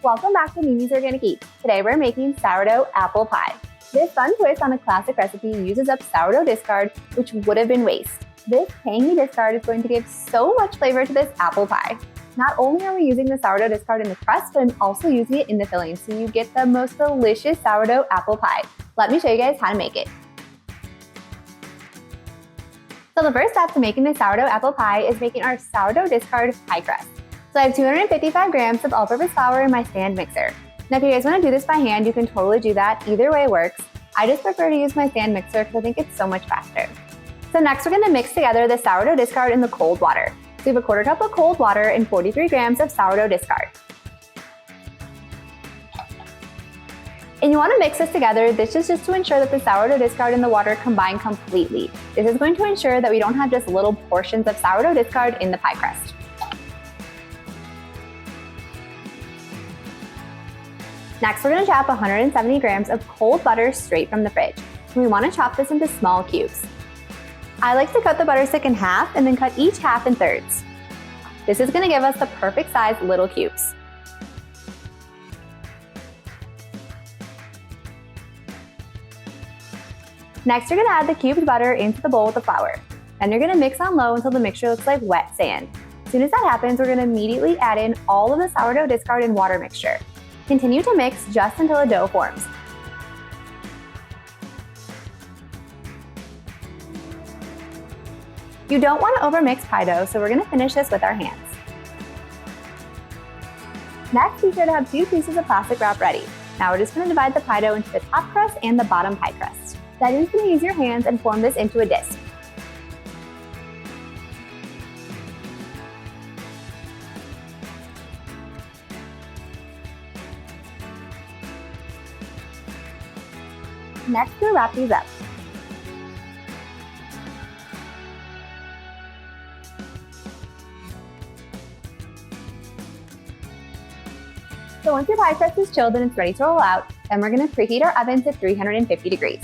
Welcome back to Mimi's Organic Eats. Today we're making sourdough apple pie. This fun twist on a classic recipe uses up sourdough discard, which would have been waste. This tangy discard is going to give so much flavor to this apple pie. Not only are we using the sourdough discard in the crust, but I'm also using it in the filling, so you get the most delicious sourdough apple pie. Let me show you guys how to make it. So the first step to making the sourdough apple pie is making our sourdough discard pie crust. So I have 255 grams of all-purpose flour in my stand mixer. Now if you guys want to do this by hand, you can totally do that. Either way works. I just prefer to use my stand mixer because I think it's so much faster. So next we're going to mix together the sourdough discard in the cold water. So we have a quarter cup of cold water and 43 grams of sourdough discard. And you want to mix this together. This is just to ensure that the sourdough discard and the water combine completely. This is going to ensure that we don't have just little portions of sourdough discard in the pie crust. Next, we're going to chop 170 grams of cold butter straight from the fridge. And we want to chop this into small cubes. I like to cut the butter stick in half and then cut each half in thirds. This is going to give us the perfect size little cubes. Next, you're going to add the cubed butter into the bowl with the flour. Then you're going to mix on low until the mixture looks like wet sand. As soon as that happens, we're going to immediately add in all of the sourdough discard and water mixture. Continue to mix just until a dough forms. You don't want to overmix pie dough, so we're going to finish this with our hands. Next, be sure to have 2 pieces of plastic wrap ready. Now we're just going to divide the pie dough into the top crust and the bottom pie crust. Then you're just going to use your hands and form this into a disc. Next, we'll wrap these up. So once your pie crust is chilled and it's ready to roll out, then we're going to preheat our oven to 350 degrees.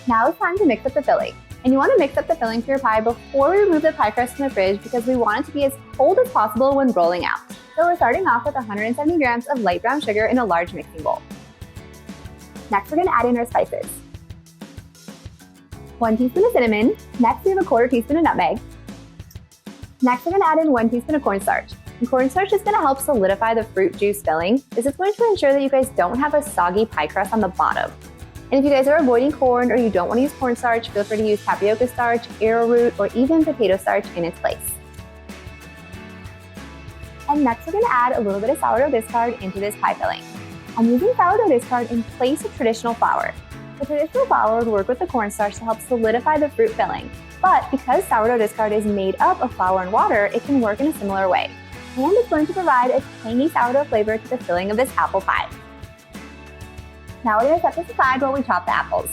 Now it's time to mix up the filling. And you want to mix up the filling for your pie before we remove the pie crust from the fridge because we want it to be as cold as possible when rolling out. So we're starting off with 170 grams of light brown sugar in a large mixing bowl. Next, we're going to add in our spices. 1 teaspoon of cinnamon. Next, we have a quarter teaspoon of nutmeg. Next, we're going to add in 1 teaspoon of cornstarch. And cornstarch is going to help solidify the fruit juice filling. This is going to ensure that you guys don't have a soggy pie crust on the bottom. And if you guys are avoiding corn or you don't want to use cornstarch, feel free to use tapioca starch, arrowroot, or even potato starch in its place. And next, we're going to add a little bit of sourdough discard into this pie filling. I'm using sourdough discard in place of traditional flour. The traditional flour would work with the cornstarch to help solidify the fruit filling, but because sourdough discard is made up of flour and water, it can work in a similar way. And it's going to provide a tangy sourdough flavor to the filling of this apple pie. Now we're going to set this aside while we chop the apples.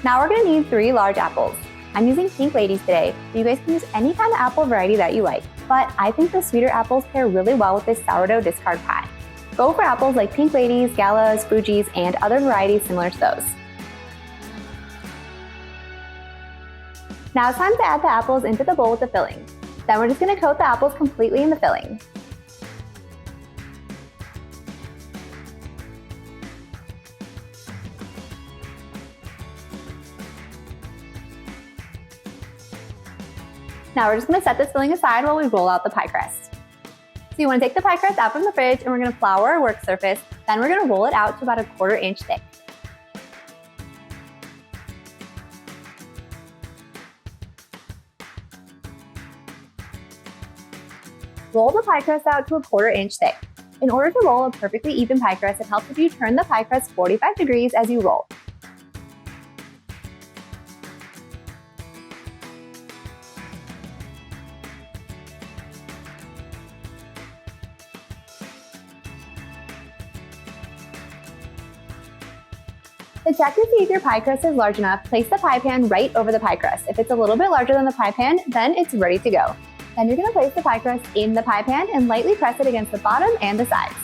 Now we're going to need 3 large apples. I'm using pink ladies today, but you guys can use any kind of apple variety that you like, but I think the sweeter apples pair really well with this sourdough discard pie. Go for apples like pink ladies, galas, Fuji's, and other varieties similar to those. Now it's time to add the apples into the bowl with the filling. Then we're just going to coat the apples completely in the filling. Now we're just going to set this filling aside while we roll out the pie crust. So you want to take the pie crust out from the fridge and we're going to flour our work surface. Then we're going to roll it out to about a 1/4 inch thick. Roll the pie crust out to a 1/4 inch thick. In order to roll a perfectly even pie crust, it helps if you turn the pie crust 45 degrees as you roll. To check to see if your pie crust is large enough, place the pie pan right over the pie crust. If it's a little bit larger than the pie pan, then it's ready to go. Then you're going to place the pie crust in the pie pan and lightly press it against the bottom and the sides.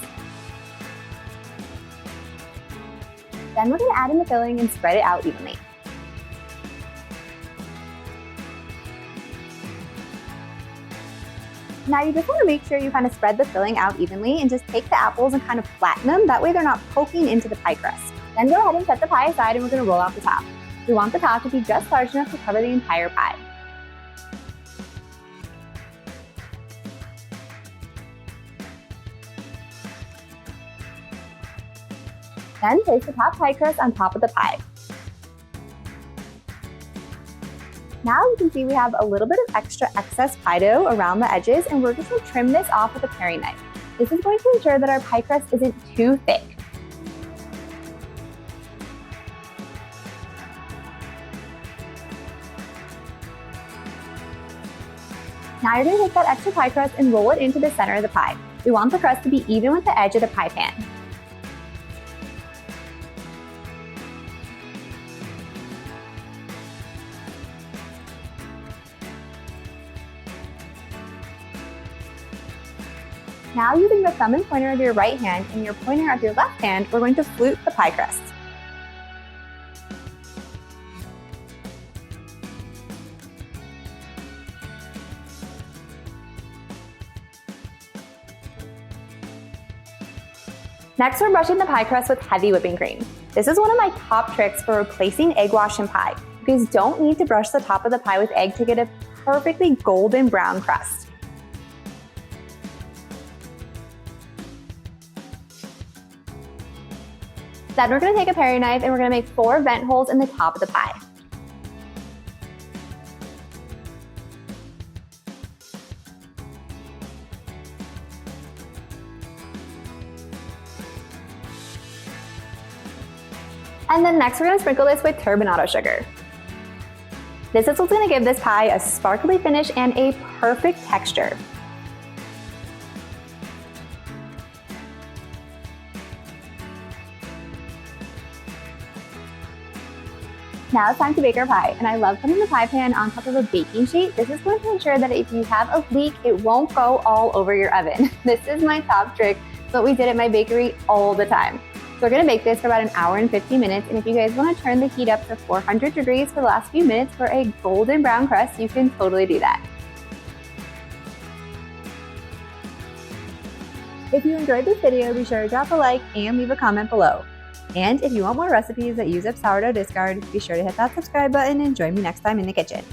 Then we're going to add in the filling and spread it out evenly. Now you just want to make sure you kind of spread the filling out evenly and just take the apples and kind of flatten them. That way they're not poking into the pie crust. Then go ahead and set the pie aside and we're going to roll out the top. We want the top to be just large enough to cover the entire pie. Then place the top pie crust on top of the pie. Now you can see we have a little bit of extra excess pie dough around the edges, and we're just going to trim this off with a paring knife. This is going to ensure that our pie crust isn't too thick. Now you're going to take that extra pie crust and roll it into the center of the pie. We want the crust to be even with the edge of the pie pan. Now using the thumb and pointer of your right hand and your pointer of your left hand, we're going to flute the pie crust. Next, we're brushing the pie crust with heavy whipping cream. This is one of my top tricks for replacing egg wash in pie. You guys don't need to brush the top of the pie with egg to get a perfectly golden brown crust. Then we're going to take a paring knife and we're going to make 4 vent holes in the top of the pie. And then next we're going to sprinkle this with turbinado sugar. This is what's going to give this pie a sparkly finish and a perfect texture. Now it's time to bake our pie, and I love putting the pie pan on top of a baking sheet. This is going to ensure that if you have a leak, it won't go all over your oven. This is my top trick. It's what we did at my bakery all the time. So we're gonna bake this for about 1 hour and 50 minutes, and if you guys wanna turn the heat up to 400 degrees for the last few minutes for a golden brown crust, you can totally do that. If you enjoyed this video, be sure to drop a like and leave a comment below. And if you want more recipes that use up sourdough discard, be sure to hit that subscribe button and join me next time in the kitchen.